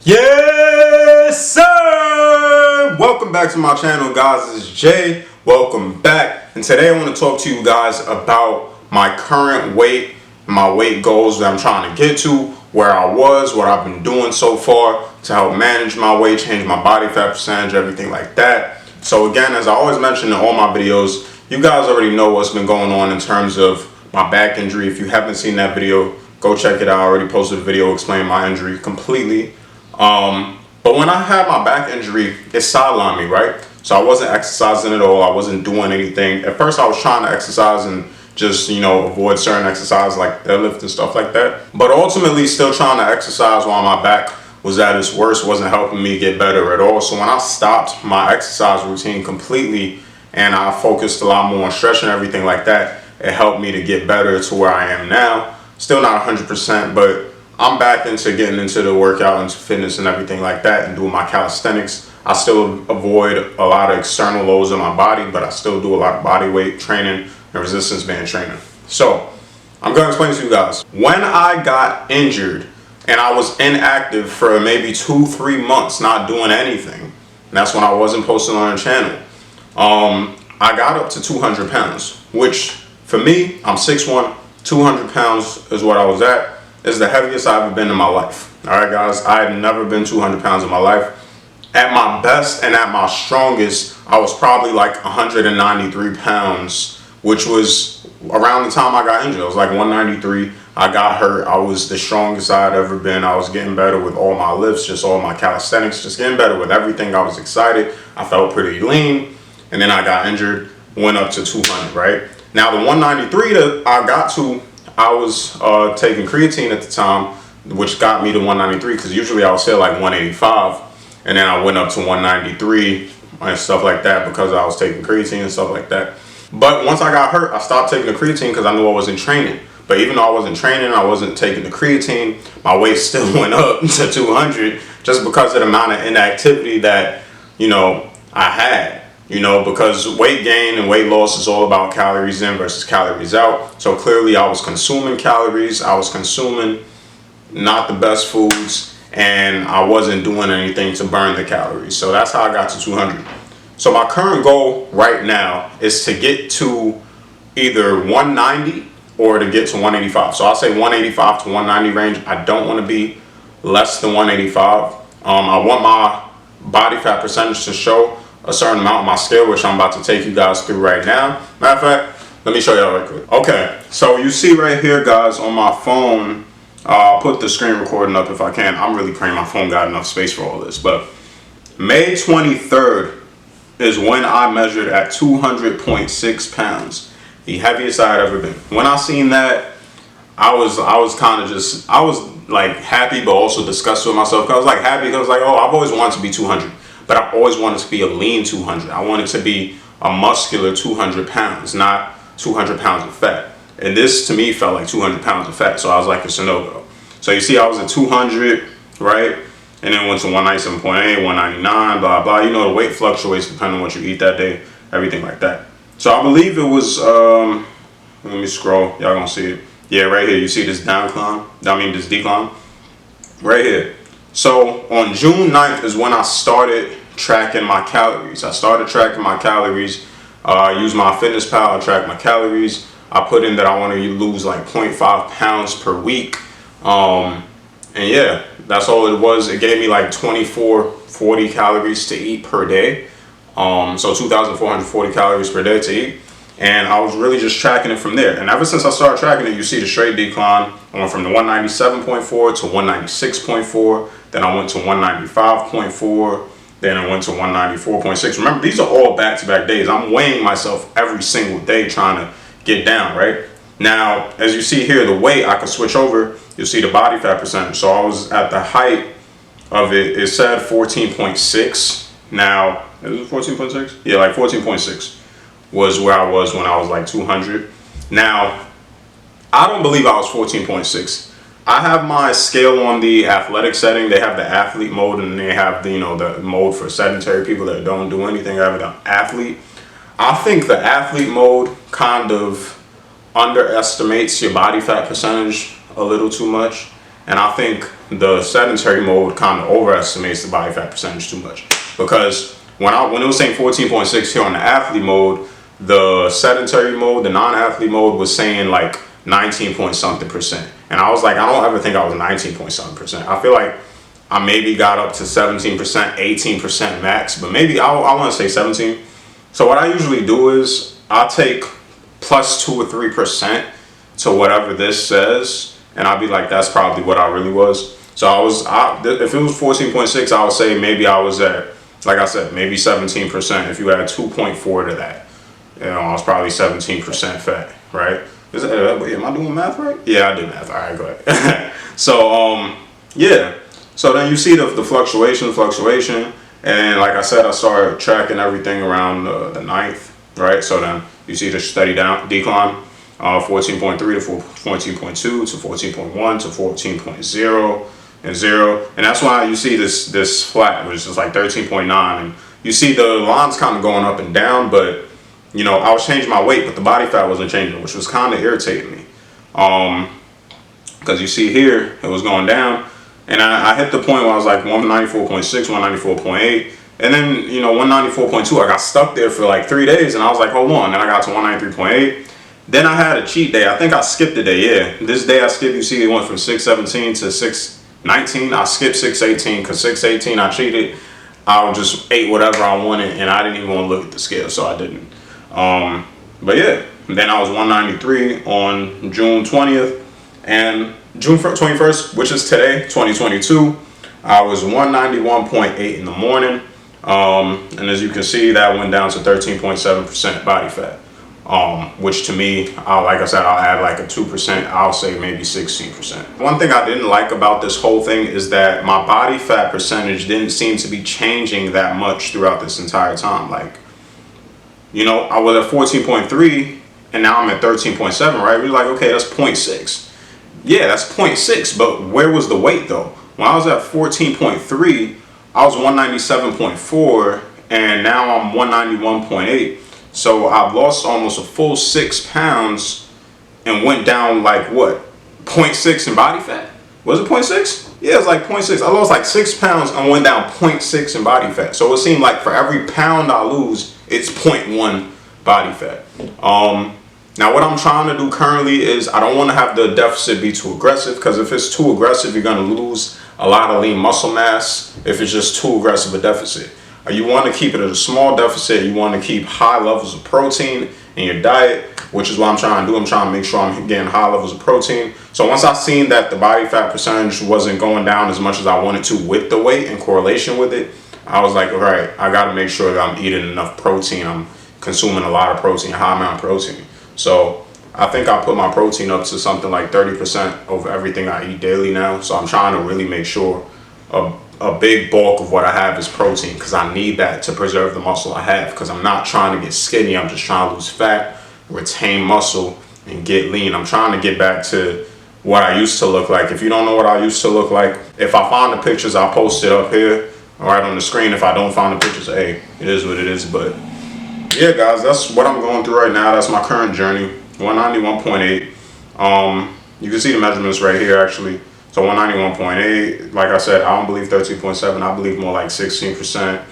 Yes, sir! Welcome back to my channel, guys. This is Jay. Welcome back. And today I want to talk to you guys about my current weight, my weight goals that I'm trying to get to, where I was, what I've been doing so far to help manage my weight, change my body fat percentage, everything like that. So again, as I always mention in all my videos, you guys already know what's been going on in terms of my back injury. If you haven't seen that video, go check it out. I already posted a video explaining my injury completely. But when I had my back injury, it sidelined me, right? So I wasn't exercising at all. I wasn't doing anything. At first I was trying to exercise and just, avoid certain exercises like deadlift and stuff like that. But ultimately still trying to exercise while my back was at its worst, wasn't helping me get better at all. So when I stopped my exercise routine completely and I focused a lot more on stretching and everything like that, it helped me to get better to where I am now. Still not 100%, but I'm back into getting into the workout, into fitness and everything like that and doing my calisthenics. I still avoid a lot of external loads in my body, but I still do a lot of body weight training and resistance band training. So I'm going to explain to you guys. When I got injured and I was inactive for maybe 2-3 months, not doing anything, and that's when I wasn't posting on the channel, I got up to 200 pounds, which for me, I'm 6'1", 200 pounds is what I was at. Is the heaviest I've ever been in my life. All right, guys, I had never been 200 pounds in my life. At my best and at my strongest, I was probably like 193 pounds, which was around the time I got injured. I was like 193. I got hurt. I was the strongest I'd ever been. I was getting better with all my lifts, just all my calisthenics, just getting better with everything. I was excited. I felt pretty lean. And then I got injured, went up to 200, right? Now the 193 that I got to, I was taking creatine at the time, which got me to 193, because usually I would say like 185, and then I went up to 193 and stuff like that because I was taking creatine and stuff like that. But once I got hurt, I stopped taking the creatine because I knew I wasn't training. But even though I wasn't training, I wasn't taking the creatine, my weight still went up to 200 just because of the amount of inactivity that, I had. Because weight gain and weight loss is all about calories in versus calories out. So clearly I was consuming calories, I was consuming not the best foods, and I wasn't doing anything to burn the calories. So that's how I got to 200. So my current goal right now is to get to either 190 or to get to 185. So I'll say 185 to 190 range. I don't want to be less than 185. I want my body fat percentage to show a certain amount on my scale, which I'm about to take you guys through right now. Matter of fact, let me show y'all right quick. Okay, so you see right here, guys, on my phone, I'll put the screen recording up if I can. I'm really praying my phone got enough space for all this, but May 23rd is when I measured at 200.6 pounds, the heaviest I had ever been. When I seen that, I was kind of just, I was like happy, but also disgusted with myself. I was like happy because I was like, oh, I've always wanted to be 200. But I always wanted to be a lean 200. I wanted to be a muscular 200 pounds, not 200 pounds of fat. And this to me felt like 200 pounds of fat. So I was like, it's a no-go. So you see, I was at 200, right? And then went to 197.8, 199, blah, blah. The weight fluctuates depending on what you eat that day, everything like that. So I believe it was, let me scroll. Y'all gonna see it. Yeah, right here. You see this this decline? Right here. So on June 9th is when I started tracking my calories. I started tracking my calories. I used my fitness pal to track my calories. I put in that I want to lose like 0.5 pounds per week. And yeah, that's all it was. It gave me like 2440 calories to eat per day. So 2,440 calories per day to eat. And I was really just tracking it from there. And ever since I started tracking it, you see the straight decline. I went from the 197.4 to 196.4. Then I went to 195.4. Then I went to 194.6. Remember, these are all back-to-back days. I'm weighing myself every single day trying to get down, right? Now, as you see here, the weight, I can switch over. You'll see the body fat percentage. So I was at the height of it. It said 14.6. Now, is it 14.6? Yeah, like 14.6. Was where I was when I was like 200. Now, I don't believe I was 14.6. I have my scale on the athletic setting. They have the athlete mode, and they have the, the mode for sedentary people that don't do anything other than athlete. I think the athlete mode kind of underestimates your body fat percentage a little too much. And I think the sedentary mode kind of overestimates the body fat percentage too much, because when it was saying 14.6 here on the athlete mode, the sedentary mode, the non-athlete mode, was saying like 19 point something percent. And I was like, I don't ever think I was 19 point something percent. I feel like I maybe got up to 17%, 18% max, but maybe I want to say 17. So what I usually do is I take plus 2 or 3% to whatever this says, and I'll be like, that's probably what I really was. So if it was 14.6, I would say maybe I was at, like I said, maybe 17%. If you add 2.4 to that, I was probably 17% fat, right? Am I doing math right? Yeah, I did math. All right, go ahead. So, yeah. So then you see the fluctuation. And like I said, I started tracking everything around the 9th, right? So then you see the steady decline, 14.3 to 14.2 to 14.1 to 14.0 and 0. And that's why you see this flat, which is like 13.9. And you see the lines kind of going up and down, but I was changing my weight, but the body fat wasn't changing, which was kind of irritating me. Because you see here, it was going down. And I hit the point where I was like 194.6, 194.8. And then, 194.2, I got stuck there for like 3 days. And I was like, hold on. Then I got to 193.8. Then I had a cheat day. I think I skipped a day, yeah. This day I skipped, you see, it went from 617 to 619. I skipped 618 because 618 I cheated. I just ate whatever I wanted, and I didn't even want to look at the scale, so I didn't. But yeah, then I was 193 on June 20th, and June 21st, which is today, 2022, I was 191.8 in the morning. And as you can see, that went down to 13.7% body fat. Which to me, like I said, I'll add like a 2%, I'll say maybe 16%. One thing I didn't like about this whole thing is that my body fat percentage didn't seem to be changing that much throughout this entire time. Like, I was at 14.3 and now I'm at 13.7, right? We're like, okay, that's 0.6. Yeah, that's 0.6, but where was the weight though? When I was at 14.3, I was 197.4 and now I'm 191.8. So I've lost almost a full 6 pounds and went down like what? 0.6 in body fat? Was it 0.6? Yeah, it was like 0.6. I lost like 6 pounds and went down 0.6 in body fat. So it seemed like for every pound I lose, it's 0.1 body fat. Now what I'm trying to do currently is I don't want to have the deficit be too aggressive, because if it's too aggressive, you're going to lose a lot of lean muscle mass if it's just too aggressive a deficit. You want to keep it at a small deficit. You want to keep high levels of protein in your diet, which is what I'm trying to do. I'm trying to make sure I'm getting high levels of protein. So once I seen that the body fat percentage wasn't going down as much as I wanted to with the weight in correlation with it, I was like, all right, I got to make sure that I'm eating enough protein. I'm consuming a lot of protein, high amount of protein. So I think I put my protein up to something like 30% of everything I eat daily now. So I'm trying to really make sure a big bulk of what I have is protein, because I need that to preserve the muscle I have, because I'm not trying to get skinny. I'm just trying to lose fat, retain muscle, and get lean. I'm trying to get back to what I used to look like. If you don't know what I used to look like, if I find the pictures, I'll post it up here right on the screen. If I don't find the pictures, hey, it is what it is. But yeah, guys, that's what I'm going through right now. That's my current journey. 191.8. You can see the measurements right here, actually. So 191.8, like I said, I don't believe 13.7. I believe more like 16%.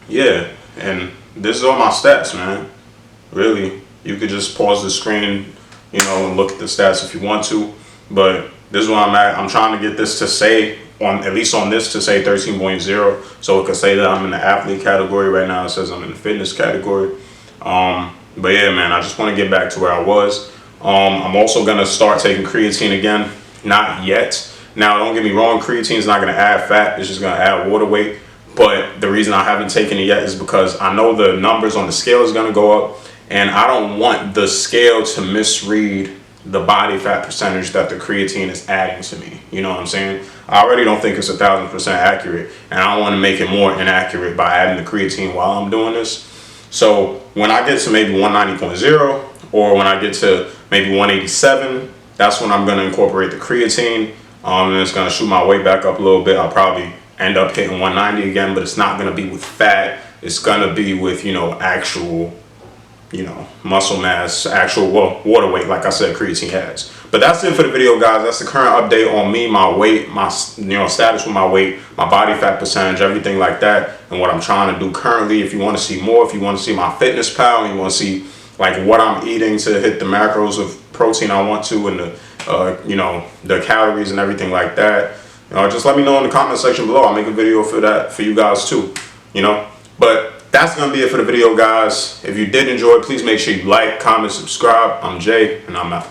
Yeah, and this is all my stats, man. Really, you could just pause the screen, and look at the stats if you want to. But this is where I'm at. I'm trying to get this to say, at least on this, to say 13.0. So it could say that I'm in the athlete category. Right now it says I'm in the fitness category. But yeah, man, I just want to get back to where I was. I'm also going to start taking creatine again. Not yet. Now, don't get me wrong, creatine is not going to add fat. It's just going to add water weight. But the reason I haven't taken it yet is because I know the numbers on the scale is going to go up. And I don't want the scale to misread the body fat percentage that the creatine is adding to me. You know what I'm saying? I already don't think it's 1,000% accurate. And I don't want to make it more inaccurate by adding the creatine while I'm doing this. So when I get to maybe 190.0, or when I get to maybe 187, that's when I'm going to incorporate the creatine. And it's going to shoot my weight back up a little bit. I'll probably end up hitting 190 again, but it's not going to be with fat. It's going to be with, actual, muscle mass, actual water weight, like I said, creatine adds. But that's it for the video, guys. That's the current update on me, my weight, my status with my weight, my body fat percentage, everything like that, and what I'm trying to do currently. If you want to see more, if you want to see my fitness pal, and you want to see like what I'm eating to hit the macros of protein I want to, and the the calories and everything like that, just let me know in the comment section below. I'll make a video for that for you guys too. But that's gonna be it for the video, guys. If you did enjoy, please make sure you like, comment, subscribe. I'm Jay, and I'm out.